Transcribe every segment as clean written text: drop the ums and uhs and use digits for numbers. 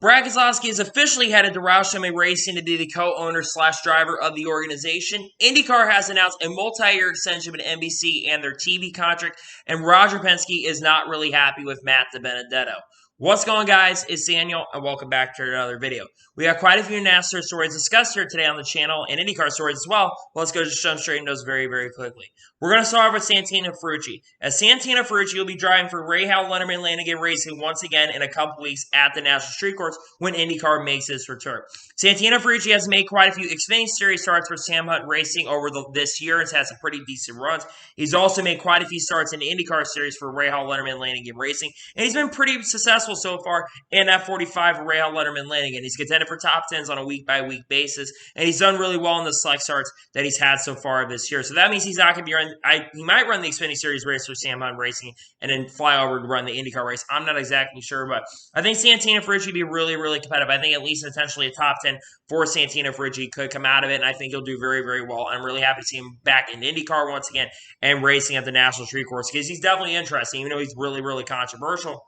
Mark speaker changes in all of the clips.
Speaker 1: Brad Keselowski is officially headed to Roush Fenway Racing to be the co-owner / driver of the organization. IndyCar has announced a multi-year extension with NBC and their TV contract, and Roger Penske is not really happy with Matt DiBenedetto. What's going on, guys? It's Daniel, and welcome back to another video. We have quite a few NASCAR stories discussed here today on the channel, and IndyCar stories as well. Let's go just jump straight into those very, very quickly. We're going to start with Santino Ferrucci. As Santino Ferrucci will be driving for Rahal Letterman Lanigan Racing once again in a couple weeks at the National Street Course when IndyCar makes its return. Santino Ferrucci has made quite a few Xfinity Series starts for Sam Hunt Racing over this year and has had some pretty decent runs. He's also made quite a few starts in the IndyCar Series for Rahal Letterman Lanigan Racing, and he's been pretty successful so far in that 45 for Rahal Letterman Lanigan. He's contended for top 10s on a week-by-week basis, and he's done really well in the select starts that he's had so far this year. So that means he's not going to be running. He might run the Xfinity Series race for Sam Hunt Racing and then fly over to run the IndyCar race. I'm not exactly sure, but I think Santino Ferrucci would be really, really competitive. I think at least potentially a top 10 for Santino Ferrucci could come out of it, and I think he'll do very, very well. I'm really happy to see him back in IndyCar once again and racing at the National Street Course because he's definitely interesting, even though he's really, really controversial.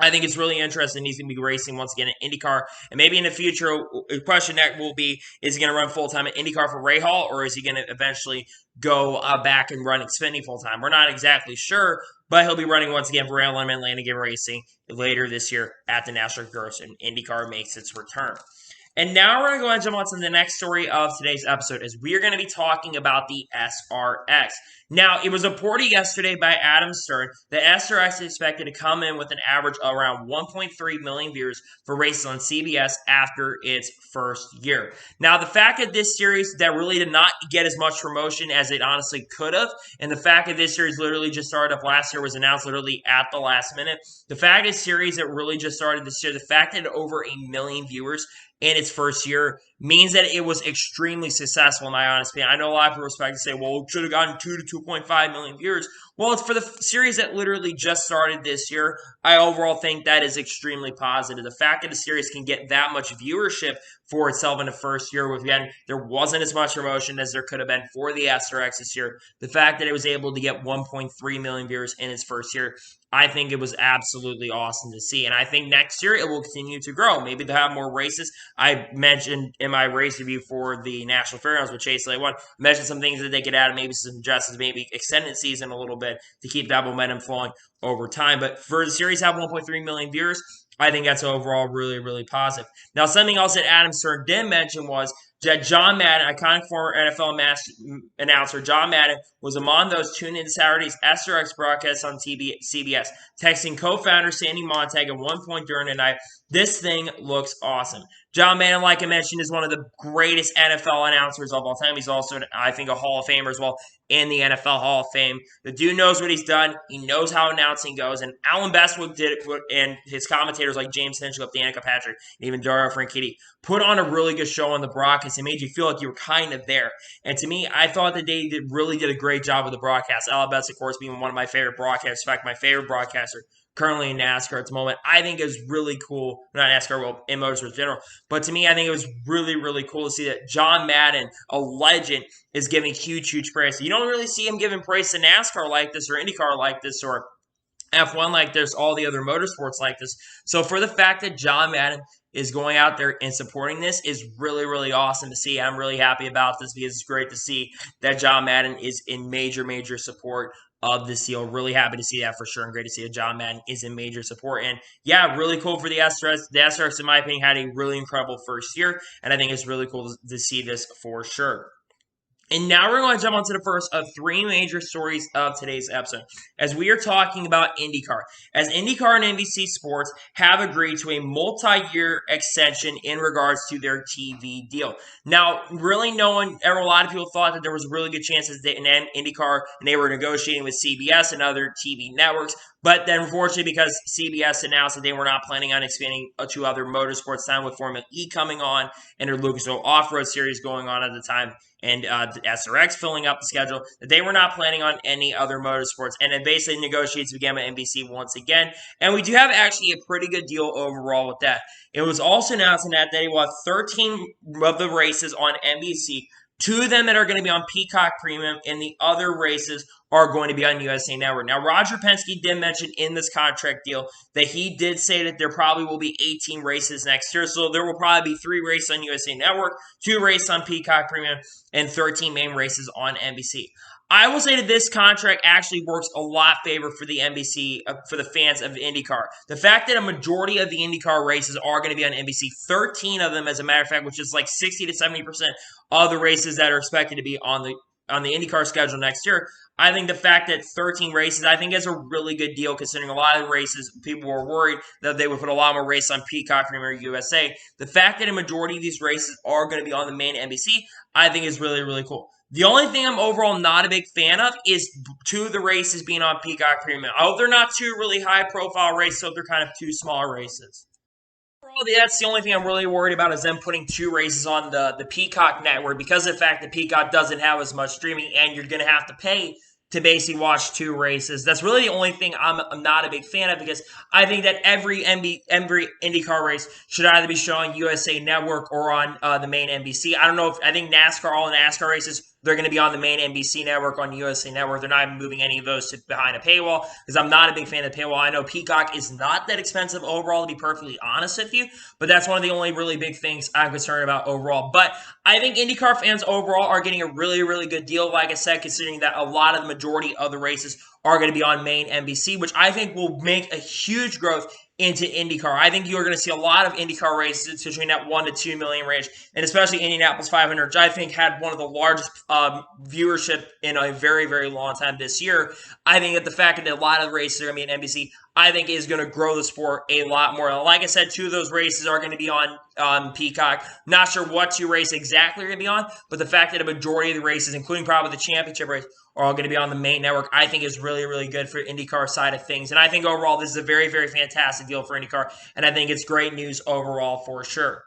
Speaker 1: I think it's really interesting. He's going to be racing once again at IndyCar. And maybe in the future, a question that will be, is he going to run full-time at IndyCar for Rahal, or is he going to eventually go back and run Xfinity full-time? We're not exactly sure, but he'll be running once again for Rahal Letterman Lanigan Racing later this year at the National Course, and IndyCar makes its return. And now we're going to go ahead and jump on to the next story of today's episode, as we are going to be talking about the SRX. Now, it was reported yesterday by Adam Stern that SRX is expected to come in with an average of around 1.3 million viewers for races on CBS after its first year. Now, the fact that this series that really did not get as much promotion as it honestly could have, and the fact that this series literally just started up last year, was announced literally at the last minute. The fact that series that really just started this year, the fact that over 1 million viewers in its first year means that it was extremely successful, in my honest opinion. I know a lot of people expect to say, well, it should have gotten 2 to 2.5 million viewers. Well, it's for the series that literally just started this year. I overall think that is extremely positive. The fact that the series can get that much viewership for itself in the first year, with, again, there wasn't as much promotion as there could have been for the SRX this year. The fact that it was able to get 1.3 million viewers in its first year, I think it was absolutely awesome to see. And I think next year it will continue to grow. Maybe they'll have more races. I mentioned in my race review for the National Fairgrounds with Chase Lane 1, mentioned some things that they could add, maybe some adjustments, maybe extend the season a little bit to keep that momentum flowing over time. But for the series to have 1.3 million viewers, I think that's overall really, really positive. Now, something else that Adam Stern did mention was that John Madden, iconic former NFL announcer John Madden, was among those tuned in Saturday's SRX broadcast on CBS, texting co-founder Sandy Montag at one point during the night, "This thing looks awesome." John Madden, like I mentioned, is one of the greatest NFL announcers of all time. He's also, I think, a Hall of Famer as well in the NFL Hall of Fame. The dude knows what he's done. He knows how announcing goes. And Alan Bestwick did it, and his commentators like James Hinchcliffe, Danica Patrick, and even Dario Franchitti put on a really good show on the broadcast. It made you feel like you were kind of there. And to me, I thought that they really did a great job with the broadcast. Alan Bestwick, of course, being one of my favorite broadcasters. In fact, my favorite broadcaster currently in NASCAR at the moment. I think it was really cool, not NASCAR, well, in motorsports in general, but to me, I think it was really, really cool to see that John Madden, a legend, is giving huge, huge praise. You don't really see him giving praise to NASCAR like this, or IndyCar like this, or F1 like this, all the other motorsports like this. So for the fact that John Madden is going out there and supporting this is really, really awesome to see. I'm really happy about this because it's great to see that John Madden is in major, major support of this deal. Really happy to see that for sure, and great to see that John Madden is in major support. And yeah, really cool for the SRX. The SRX, in my opinion, had a really incredible first year, and I think it's really cool to see this for sure. And now we're going to jump onto the first of 3 major stories of today's episode, as we are talking about IndyCar. As IndyCar and NBC Sports have agreed to a multi-year extension in regards to their TV deal. Now, really a lot of people thought that there was a really good chance that IndyCar, and they were negotiating with CBS and other TV networks. But then, unfortunately, because CBS announced that they were not planning on expanding to other motorsports time with Formula E coming on and their Lucasville Off-Road Series going on at the time, and the SRX filling up the schedule, that they were not planning on any other motorsports. And then basically negotiations began with NBC once again. And we do have actually a pretty good deal overall with that. It was also announced that they will have 13 of the races on NBC Two of them that are going to be on Peacock Premium, and the other races are going to be on USA Network. Now, Roger Penske did mention in this contract deal that he did say that there probably will be 18 races next year. So there will probably be 3 races on USA Network, 2 races on Peacock Premium, and 13 main races on NBC. I will say that this contract actually works a lot favor for the NBC, for the fans of IndyCar. The fact that a majority of the IndyCar races are going to be on NBC, 13 of them, as a matter of fact, which is like 60 to 70% of the races that are expected to be on the IndyCar schedule next year. I think the fact that 13 races, I think is a really good deal, considering a lot of the races, people were worried that they would put a lot more races on Peacock Premier USA. The fact that a majority of these races are going to be on the main NBC, I think is really, really cool. The only thing I'm overall not a big fan of is 2 of the races being on Peacock Premium. I hope they're not 2 really high-profile races, so they're kind of 2 smaller races. That's the only thing I'm really worried about, is them putting 2 races on the Peacock network, because of the fact that Peacock doesn't have as much streaming, and you're going to have to pay to basically watch 2 races. That's really the only thing I'm not a big fan of, because I think that every IndyCar race should either be shown on USA Network or on the main NBC. I think all the NASCAR races, they're going to be on the main NBC network, on USA Network. They're not even moving any of those to behind a paywall, because I'm not a big fan of the paywall. I know Peacock is not that expensive overall, to be perfectly honest with you, but that's one of the only really big things I'm concerned about overall. But I think IndyCar fans overall are getting a really, really good deal, like I said, considering that a lot of the majority of the races are going to be on main NBC, which I think will make a huge growth into IndyCar. I think you're going to see a lot of IndyCar races between that 1 to 2 million range, and especially Indianapolis 500, which I think had one of the largest viewership in a very, very long time this year. I think that the fact that a lot of the races are going to be on NBC, I think is going to grow the sport a lot more. Like I said, 2 of those races are going to be on Peacock. Not sure what 2 races exactly are going to be on, but the fact that a majority of the races, including probably the championship race, are all going to be on the main network, I think is really, really good for IndyCar side of things. And I think overall this is a very, very fantastic deal for IndyCar, and I think it's great news overall for sure.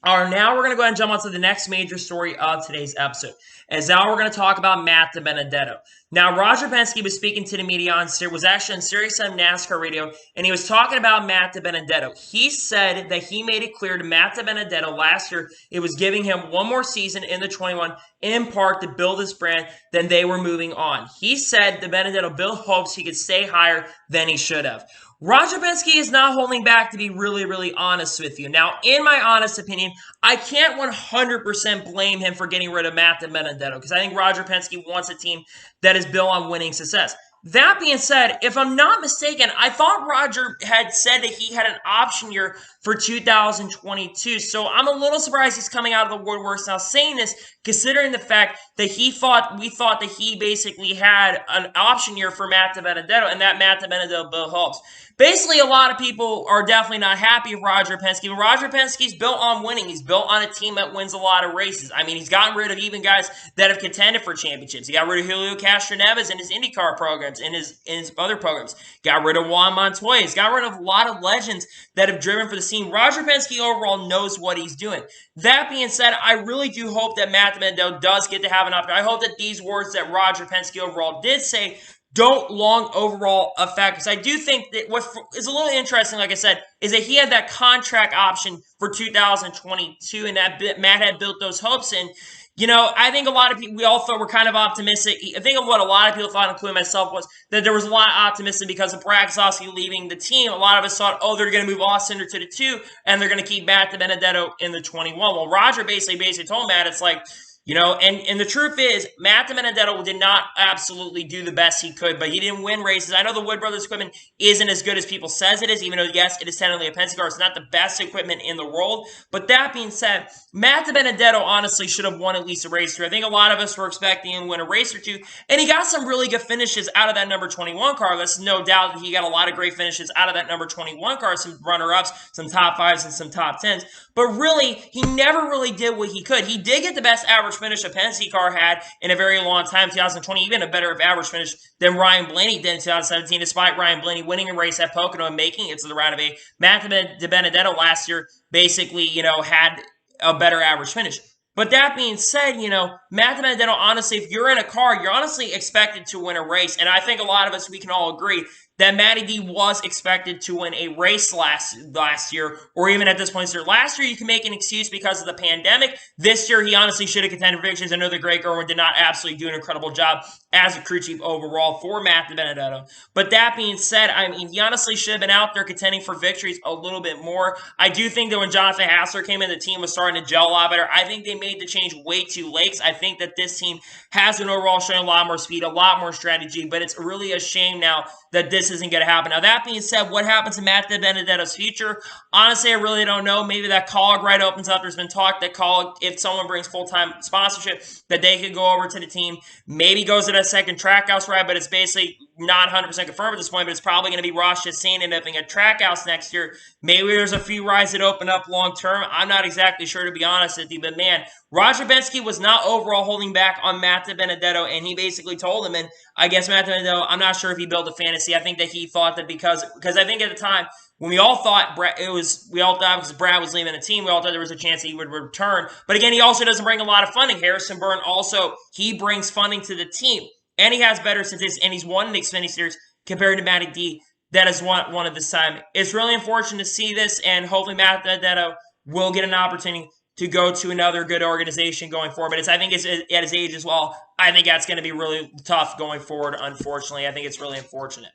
Speaker 1: All right, now we're going to go ahead and jump on to the next major story of today's episode. As now we're going to talk about Matt DiBenedetto. Now, Roger Penske was speaking to the media was actually on Sirius XM NASCAR radio, and he was talking about Matt DiBenedetto. He said that he made it clear to Matt DiBenedetto last year it was giving him one more season in the 21, in part to build his brand, then they were moving on. He said DiBenedetto built hopes he could stay higher than he should have. Roger Penske is not holding back, to be really, really honest with you. Now, in my honest opinion, I can't 100% blame him for getting rid of Matt DiBenedetto, because I think Roger Penske wants a team that is built on winning success. That being said, if I'm not mistaken, I thought Roger had said that he had an option year for 2022. So I'm a little surprised he's coming out of the woodworks now saying this, considering the fact that we thought that he basically had an option year for Matt DiBenedetto, and that Matt DiBenedetto built hopes. Basically, a lot of people are definitely not happy with Roger Penske. But Roger Penske's built on winning. He's built on a team that wins a lot of races. I mean, he's gotten rid of even guys that have contended for championships. He got rid of Julio Castroneves in his IndyCar programs, in his other programs. Got rid of Juan Montoya. He's got rid of a lot of legends that have driven for the scene. Roger Penske overall knows what he's doing. That being said, I really do hope that Matt DiBenedetto does get to have an opportunity. I hope that these words that Roger Penske overall did say don't long overall affect, because I do think that what is a little interesting, like I said, is that he had that contract option for 2022, and that Matt had built those hopes in. You know, I think a lot of people, we all thought were kind of optimistic. I think of what a lot of people thought, including myself, was that there was a lot of optimism because of Brad Keselowski leaving the team. A lot of us thought, oh, they're going to move Austin to the 2, and they're going to keep Matt DiBenedetto in the 21. Well, Roger basically told Matt, it's like, you know, and the truth is, Matt DiBenedetto did not absolutely do the best he could, but he didn't win races. I know the Wood Brothers equipment isn't as good as people says it is, even though, yes, it is technically a Penske car. It's not the best equipment in the world. But that being said, Matt DiBenedetto honestly should have won at least a race or two. I think a lot of us were expecting him to win a race or two, and he got some really good finishes out of that number 21 car. There's no doubt that he got a lot of great finishes out of that number 21 car, some runner-ups, some top 5s, and some top 10s. But really, he never really did what he could. He did get the best average finish a Penske car had in a very long time, 2020, even a better average finish than Ryan Blaney did in 2017, despite Ryan Blaney winning a race at Pocono and making it to the round of 8. Matt DiBenedetto last year basically, you know, had a better average finish. But that being said, you know, Matt DiBenedetto, honestly, if you're in a car, you're honestly expected to win a race. And I think a lot of us, we can all agree that Matty D was expected to win a race last year, or even at this point. Last year, you can make an excuse because of the pandemic. This year, he honestly should have contended for victories. I know the Greg Irwin did not absolutely do an incredible job as a crew chief overall for Matt DiBenedetto. But that being said, I mean, he honestly should have been out there contending for victories a little bit more. I do think that when Jonathan Hassler came in, the team was starting to gel a lot better. I think they made the change way too late. I think that this team has an overall showing a lot more speed, a lot more strategy, but it's really a shame now that this isn't going to happen. Now, that being said, what happens to Matt DiBenedetto's future? Honestly, I really don't know. Maybe that Kaulig right opens up. There's been talk that Kaulig, if someone brings full-time sponsorship, that they could go over to the team. Maybe goes to that second Trackhouse ride, but it's basically not 100% confirmed at this point, but it's probably going to be Roush Fenway ending up being a Trackhouse next year. Maybe there's a few rides that open up long-term. I'm not exactly sure, to be honest with you, but man, Roger Penske was not overall holding back on Matt DiBenedetto, and he basically told him, and I guess Matt DiBenedetto, I'm not sure if he built a fantasy. I think that he thought that because I think at the time, when we all thought because Brad was leaving the team, we all thought there was a chance that he would return. But again, he also doesn't bring a lot of funding. Harrison Burton also, he brings funding to the team, and he has better statistics, and he's won the Xfinity Series compared to Matty D. That is one of this time. It's really unfortunate to see this, and hopefully Matt DiBenedetto will get an opportunity to go to another good organization going forward. But I think it's at his age as well, I think that's going to be really tough going forward, unfortunately. I think it's really unfortunate.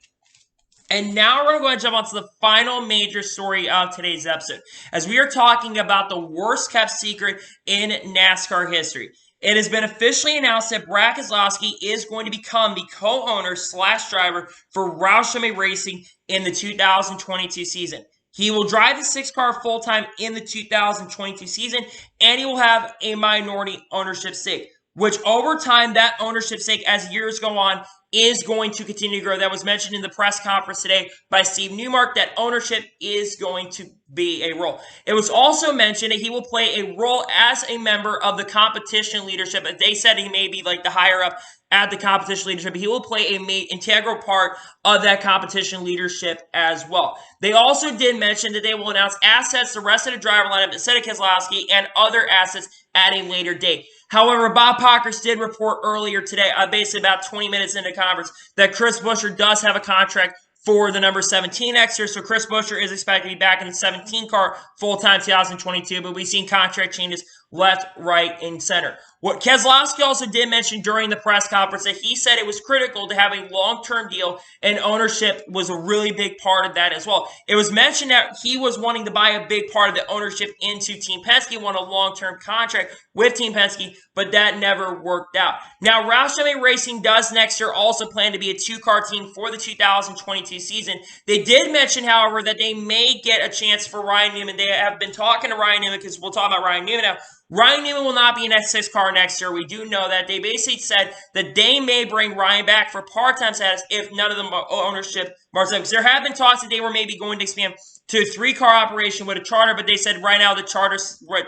Speaker 1: And now we're going to go ahead and jump on to the final major story of today's episode, as we are talking about the worst kept secret in NASCAR history. It has been officially announced that Brad Keselowski is going to become the co-owner/driver for Roush Fenway Racing in the 2022 season. He will drive the 6-car full-time in the 2022 season, and he will have a minority ownership stake, which over time, that ownership stake, as years go on, is going to continue to grow. That was mentioned in the press conference today by Steve Newmark, that ownership is going to be a role. It was also mentioned that he will play a role as a member of the competition leadership. They said he may be like the higher up at the competition leadership, but he will play an integral part of that competition leadership as well. They also did mention that they will announce assets, the rest of the driver lineup instead of Keselowski, and other assets at a later date. However, Bob Pockers did report earlier today, basically about 20 minutes into the conference, that Chris Buescher does have a contract for the number 17 next year. So Chris Buescher is expected to be back in the 17 car full-time 2022, but we've seen contract changes left, right, and center. What Keselowski also did mention during the press conference, that he said it was critical to have a long-term deal, and ownership was a really big part of that as well. It was mentioned that he was wanting to buy a big part of the ownership into Team Penske, won a long-term contract with Team Penske, but that never worked out. Now, Roush Fenway Racing does next year also plan to be a 2-car team for the 2022 season. They did mention, however, that they may get a chance for Ryan Newman. They have been talking to Ryan Newman, because we'll talk about Ryan Newman now. Ryan Newman will not be in that 6-car next year. We do know that. They basically said that they may bring Ryan back for part-time status if none of the ownership marks up. Because there have been talks that they were maybe going to expand to a 3-car operation with a charter, but they said right now the charters right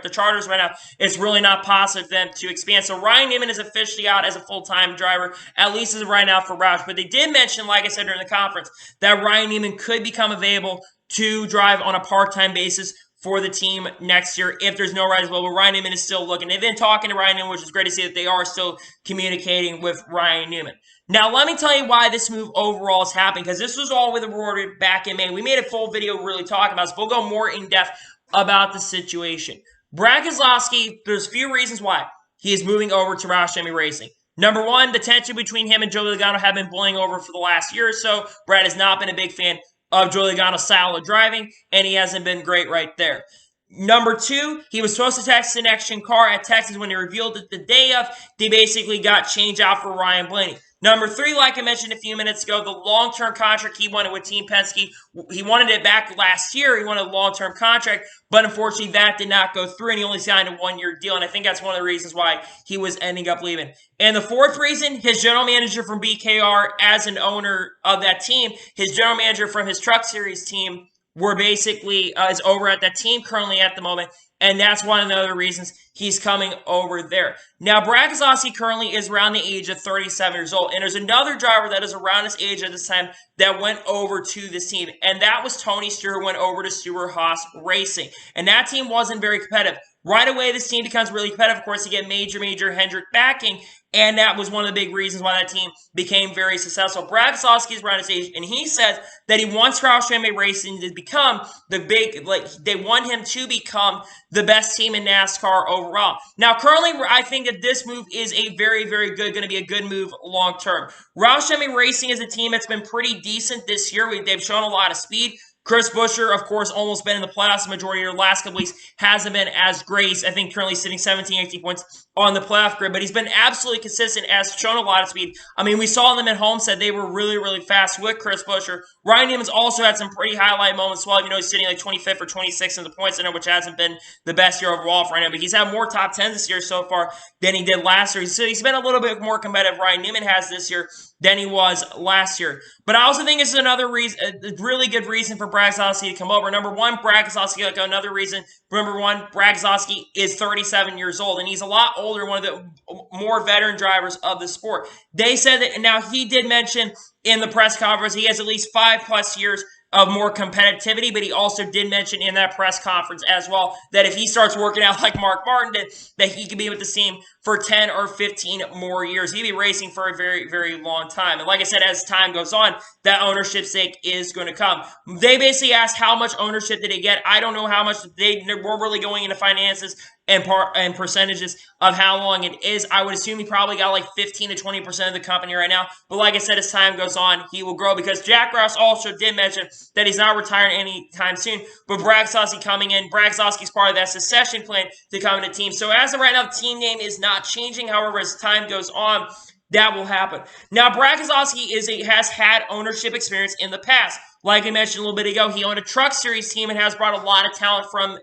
Speaker 1: now, it's really not possible for them to expand. So Ryan Newman is officially out as a full-time driver, at least as of right now for Roush. But they did mention, like I said during the conference, that Ryan Newman could become available to drive on a part-time basis for the team next year if there's no ride as well. But Ryan Newman is still looking. They've been talking to Ryan Newman, which is great to see that they are still communicating with Ryan Newman. Now, let me tell you why this move overall is happening, because this was all reported back in May. We made a full video really talking about this, but we'll go more in depth about the situation. Brad Keselowski, there's a few reasons why he is moving over to Roush Fenway Racing. Number one, the tension between him and Joey Logano have been boiling over for the last year or so. Brad has not been a big fan of Joey Logano's style of driving, and he hasn't been great right there. Number two, he was supposed to test the next gen car at Texas. When they revealed it the day of, they basically got changed out for Ryan Blaney. Number three, like I mentioned a few minutes ago, the long-term contract he wanted with Team Penske. He wanted it back last year. He wanted a long-term contract, but unfortunately that did not go through, and he only signed a 1-year deal, and I think that's one of the reasons why he was ending up leaving. And the fourth reason, his general manager from BKR, as an owner of that team, his general manager from his Truck Series team, were basically is over at that team currently at the moment, and that's one of the other reasons he's coming over there. Now, Brad Keselowski currently is around the age of 37 years old, and there's another driver that is around his age at this time that went over to this team, and that was Tony Stewart, who went over to Stewart-Haas Racing, and that team wasn't very competitive. Right away, this team becomes really competitive. Of course, you get major Hendrick backing, and that was one of the big reasons why that team became very successful. Brad Keselowski is around his age, and he says that he wants Roush Fenway Racing to become the big, they want him to become the best team in NASCAR overall. Now, currently, I think that this move is a very good, going to be a good move long term. Roush Fenway Racing is a team that's been pretty decent this year. They've shown a lot of speed. Chris Buescher, of course, almost been in the playoffs the majority of the last couple weeks. Hasn't been as great. I think currently sitting 17, 18 points on the playoff grid, but he's been absolutely consistent, has shown a lot of speed. I mean, we saw them at home, said they were really fast with Chris Buescher. Ryan Newman's also had some pretty highlight moments as well. You know, he's sitting like 25th or 26th in the points center, which hasn't been the best year overall for Ryan, but he's had more top 10s this year so far than he did last year. So he's been a little bit more competitive, Ryan Newman has this year, than he was last year. But I also think this is another reason, a really good reason for Brad Keselowski to come over. Number one, Brad Keselowski, like another reason, number one, Brad Keselowski is 37 years old, and he's a lot older, one of the more veteran drivers of the sport. They said that, now he did mention in the press conference he has at least 5+ years of more competitivity, but he also did mention in that press conference as well that if he starts working out like Mark Martin did, that he could be with the team for 10 or 15 more years. He'd be racing for a very long time. And like I said, as time goes on, that ownership stake is going to come. They basically asked how much ownership did he get. I don't know how much. They were really going into finances and percentages of how long it is. I would assume he probably got like 15 to 20% of the company right now. But like I said, as time goes on, he will grow, because Jack Roush also did mention that he's not retiring anytime soon. But Brad Keselowski coming in, Brad Keselowski's part of that succession plan to come into the team. So as of right now, the team name is not changing. However, as time goes on, that will happen. Now, Brad Keselowski has had ownership experience in the past. Like I mentioned a little bit ago, he owned a Truck Series team and has brought a lot of talent from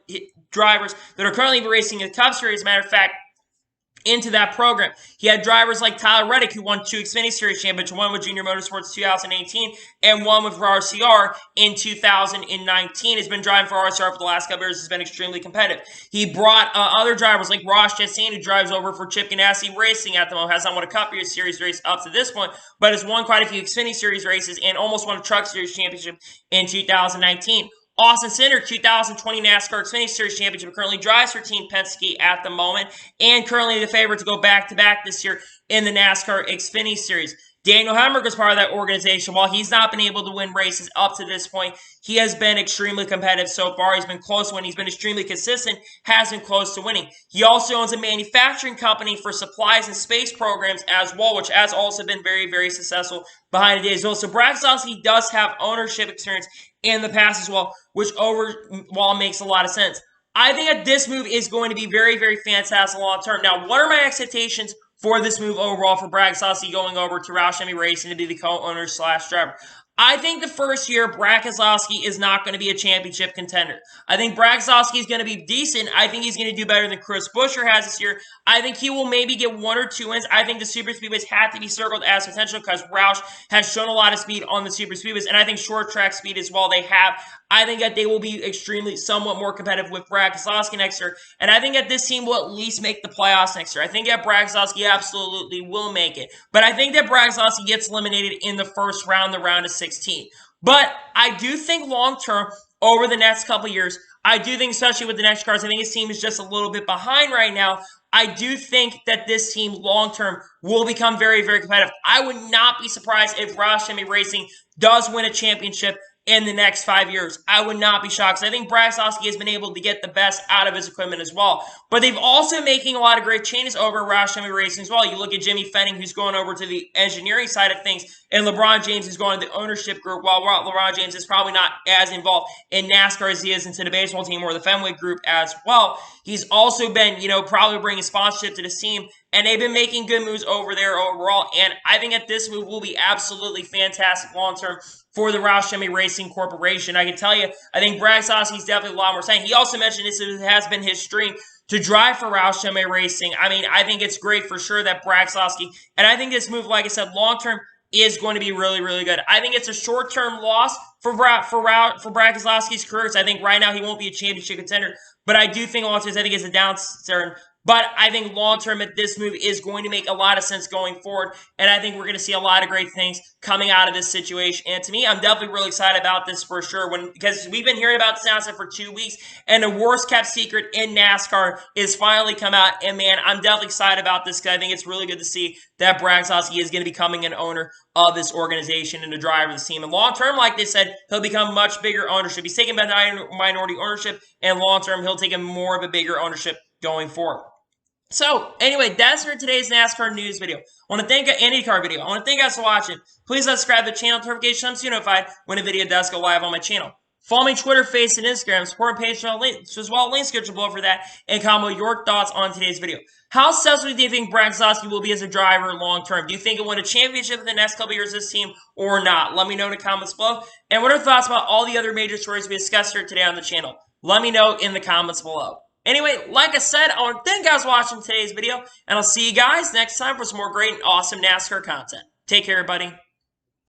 Speaker 1: drivers that are currently racing in the Cup Series. As a matter of fact, into that program. He had drivers like Tyler Reddick, who won 2 Xfinity Series championships, one with Junior Motorsports 2018 and one with RCR in 2019. Has been driving for RCR for the last couple years. Has been extremely competitive. He brought other drivers like Ross Chastain, who drives over for Chip Ganassi Racing at the moment. Has not won a Cup Series race up to this point, but has won quite a few Xfinity Series races and almost won a Truck Series championship in 2019. Austin Cindric, 2020 NASCAR Xfinity Series Championship, currently drives for Team Penske at the moment, and currently the favorite to go back-to-back this year in the NASCAR Xfinity Series. Daniel Hemrick was part of that organization. While he's not been able to win races up to this point, he has been extremely competitive so far. He's been close to winning. He's been extremely consistent, has been close to winning. He also owns a manufacturing company for supplies and space programs as well, which has also been very successful behind the days as well. So Brad Keselowski does have ownership experience in the past as well, which overall makes a lot of sense. I think that this move is going to be very fantastic long term. Now, what are my expectations for this move overall for Brad Keselowski going over to Roush Fenway Racing to be the co-owner / driver? I think the first year, Brad Keselowski is not going to be a championship contender. I think Brad Keselowski is going to be decent. I think he's going to do better than Chris Buescher has this year. I think he will maybe get 1 or 2 wins. I think the Super Speedways have to be circled as potential because Roush has shown a lot of speed on the Super Speedways, and I think short track speed as well they have. I think that they will be somewhat more competitive with Brad Keselowski next year, and I think that this team will at least make the playoffs next year. I think that Brad Keselowski absolutely will make it, but I think that Brad Keselowski gets eliminated in the first round, the round of 16. But I do think long-term, over the next couple years, I do think, especially with the next cars, I think his team is just a little bit behind right now. I do think that this team long-term will become very competitive. I would not be surprised if Roush Fenway Racing does win a championship in the next 5 years. I would not be shocked. I think Brad Keselowski has been able to get the best out of his equipment as well. But they've also making a lot of great changes over at Roush Fenway Racing as well. You look at Jimmy Fenning, who's going over to the engineering side of things, and LeBron James is going to the ownership group, while LeBron James is probably not as involved in NASCAR as he is into the baseball team or the Fenway group as well. He's also been, probably bringing sponsorship to the team, and they've been making good moves over there overall. And I think that this move will be absolutely fantastic long-term for the Roush Fenway Racing Corporation. I can tell you, I think Brad Keselowski is definitely a lot more saying. He also mentioned this has been his dream to drive for Roush Fenway Racing. I mean, I think it's great for sure that Brad Keselowski, and I think this move, like I said, long-term is going to be really, really good. I think it's a short-term loss for Brad Keselowski's career, because I think right now he won't be a championship contender. But I do think long-term, I think it's a downturn. But I think long-term, this move is going to make a lot of sense going forward. And I think we're going to see a lot of great things coming out of this situation. And to me, I'm definitely really excited about this for sure. Because we've been hearing about this announcement for 2 weeks. And the worst-kept secret in NASCAR is finally come out. And man, I'm definitely excited about this, because I think it's really good to see that Brad Keselowski is going to be becoming an owner of this organization and a driver of this team. And long-term, like they said, he'll become much bigger ownership. He's taking minority ownership. And long-term, he'll take more of a bigger ownership going forward. So, anyway, that's for today's NASCAR news video. I want to thank IndyCar video. I want to thank you guys for watching. Please subscribe to the channel, notifications so you're notified when a video does go live on my channel. Follow me on Twitter, Facebook, and Instagram. Support page as well. Links below for that. And comment your thoughts on today's video. How successful do you think Brad Keselowski will be as a driver long term? Do you think he'll win a championship in the next couple years of this team or not? Let me know in the comments below. And what are your thoughts about all the other major stories we discussed here today on the channel? Let me know in the comments below. Anyway, like I said, I want to thank you guys for watching today's video, and I'll see you guys next time for some more great and awesome NASCAR content. Take care, everybody.